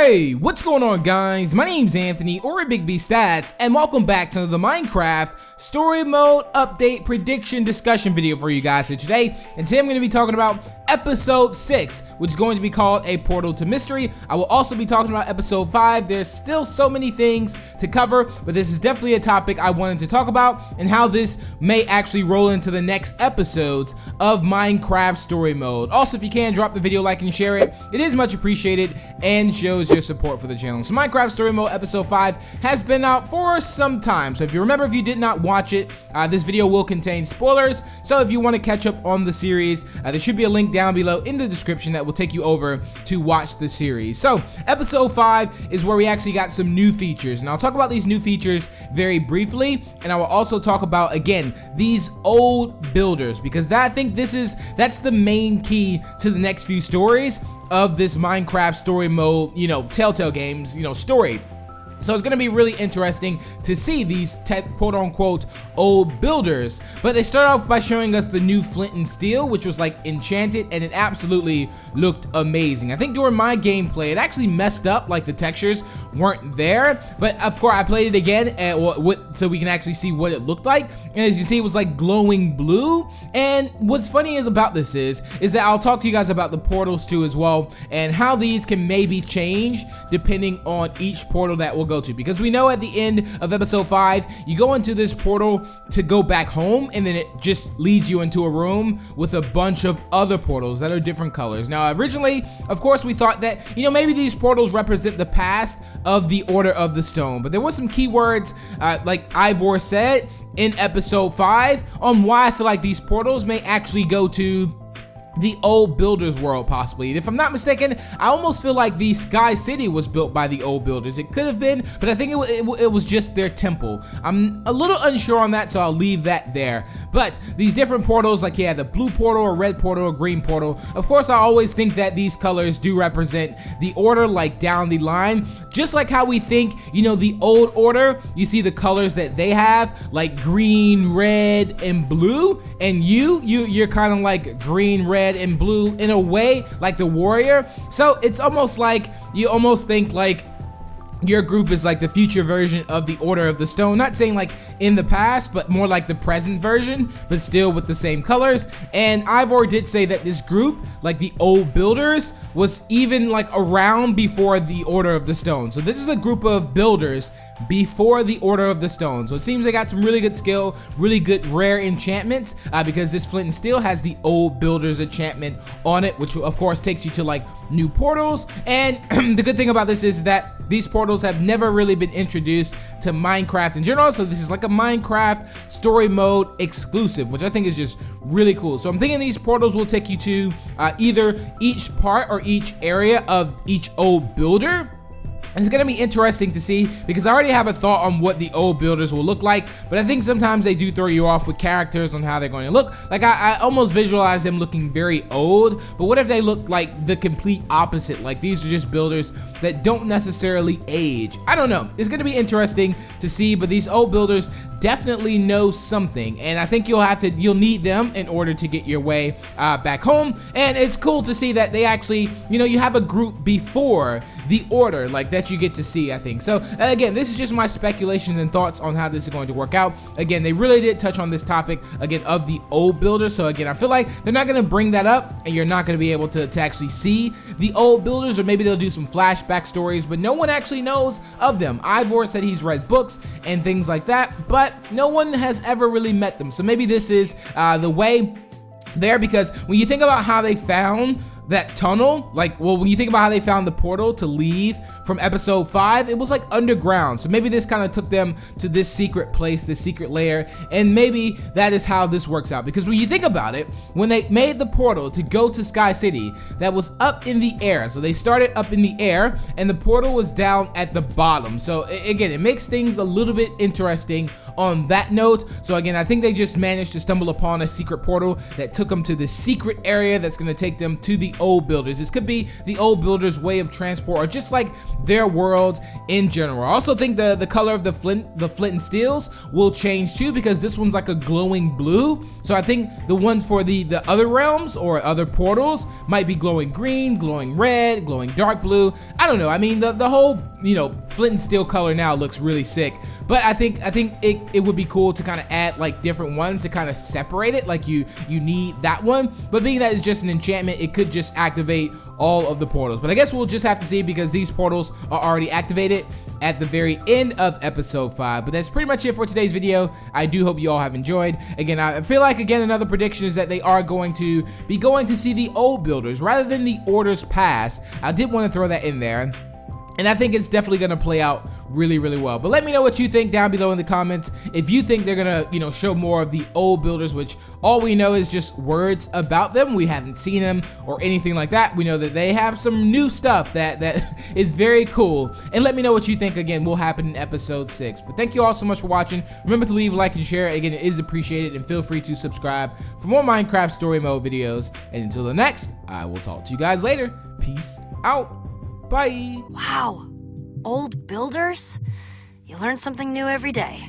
Hey, what's going on guys? My name's Anthony, or Big B Stats, and welcome back to the Minecraft Story Mode Update Prediction Discussion video for you guys here today. And today I'm going to be talking about Episode 6, which is going to be called A Portal to Mystery. I will also be talking about Episode 5. There's still so many things to cover, but this is definitely a topic I wanted to talk about, and how this may actually roll into the next episodes of Minecraft Story Mode. Also, if you can, drop the video, like, and share it. It is much appreciated and shows your support for the channel. So Minecraft Story Mode Episode 5 has been out for some time. So if you remember, if you did not watch it, this video will contain spoilers. So if you want to catch up on the series, there should be a link down below in the description that will take you over to watch the series. So Episode 5 is where we actually got some new features, and I'll talk about these new features very briefly, and I will also talk about, again, these old builders, because I think that's the main key to the next few stories of this Minecraft Story Mode, Telltale Games, story. So it's going to be really interesting to see these quote-unquote old builders. But they start off by showing us the new flint and steel, which was like enchanted, and it absolutely looked amazing. I think during my gameplay, it actually messed up, like the textures weren't there. But of course, I played it again so we can actually see what it looked like. And as you see, it was like glowing blue. And what's funny about this is that I'll talk to you guys about the portals too as well, and how these can maybe change depending on each portal that we'll go to, because we know at the end of Episode 5 you go into this portal to go back home, and then it just leads you into a room with a bunch of other portals that are different colors. Now originally, of course, we thought that maybe these portals represent the past of the Order of the Stone, but there were some keywords like Ivor said in Episode 5 on why I feel like these portals may actually go to the old builders world, possibly. And if I'm not mistaken, I almost feel like the Sky City was built by the old builders. It could have been, but I think it was just their temple. I'm a little unsure on that, so I'll leave that there. But these different portals, like the blue portal, a red portal, a green portal, of course I always think that these colors do represent the Order, like down the line. Just like how we think, the old Order, you see the colors that they have, like green, red, and blue, and you're kind of like green, red, and blue in a way, like the warrior. So it's almost like you almost think like your group is like the future version of the Order of the Stone. Not saying like in the past, but more like the present version, but still with the same colors. And Ivor did say that this group, like the old builders, was even like around before the Order of the Stone. So this is a group of builders before the Order of the Stone. So it seems they got some really good skill, really good rare enchantments, because this flint and steel has the old builders enchantment on it, which of course takes you to like new portals. And the good thing about this is that these portals have never really been introduced to Minecraft in general, so this is like a Minecraft Story Mode exclusive, which I think is just really cool. So I'm thinking these portals will take you to either each part or each area of each old builder. It's going to be interesting to see, because I already have a thought on what the old builders will look like, but I think sometimes they do throw you off with characters on how they're going to look. Like I almost visualize them looking very old, but what if they look like the complete opposite? Like these are just builders that don't necessarily age. I don't know. It's going to be interesting to see, but these old builders definitely know something, and I think you'll need them in order to get your way back home. And it's cool to see that they actually, you have a group before the Order, like that you get to see, I think. So again, this is just my speculations and thoughts on how this is going to work out. Again, they really did touch on this topic again of the old builders, so again I feel like they're not going to bring that up, and you're not going to be able to actually see the old builders, or maybe they'll do some flashback stories, but no one actually knows of them. Ivor said he's read books and things like that, but no one has ever really met them. So maybe this is the way there, because when you think about how they found that tunnel, when you think about how they found the portal to leave from Episode 5, it was like underground. So maybe this kind of took them to this secret place, this secret lair, and maybe that is how this works out. Because when you think about it, when they made the portal to go to Sky City, that was up in the air. So they started up in the air, and the portal was down at the bottom. So again, it makes things a little bit interesting on that note. So again, I think they just managed to stumble upon a secret portal that took them to the secret area that's going to take them to the old builders. This could be the old builders' way of transport, or just like their world in general. I also think the color of the flint and steels will change too, because this one's like a glowing blue. So I think the ones for the other realms or other portals might be glowing green, glowing red, glowing dark blue. I don't know. I mean, the whole, you know, flint and steel color now looks really sick, but I think it would be cool to kind of add like different ones to kind of separate it. Like you need that one, but being that it's just an enchantment, it could just activate all of the portals. But I guess we'll just have to see, because these portals are already activated at the very end of episode 5. But that's pretty much it for today's video. I do hope you all have enjoyed. Again, I feel like, again, another prediction is that they are going to be going to see the old builders rather than the orders past. I did want to throw that in there, and I think it's definitely going to play out really, really well. But let me know what you think down below in the comments. If you think they're going to, you know, show more of the old builders, which all we know is just words about them. We haven't seen them or anything like that. We know that they have some new stuff that is very cool. And let me know what you think, again, will happen in episode 6. But thank you all so much for watching. Remember to leave a like and share. Again, it is appreciated. And feel free to subscribe for more Minecraft story mode videos. And until the next, I will talk to you guys later. Peace out. Bye. Wow, old builders? You learn something new every day.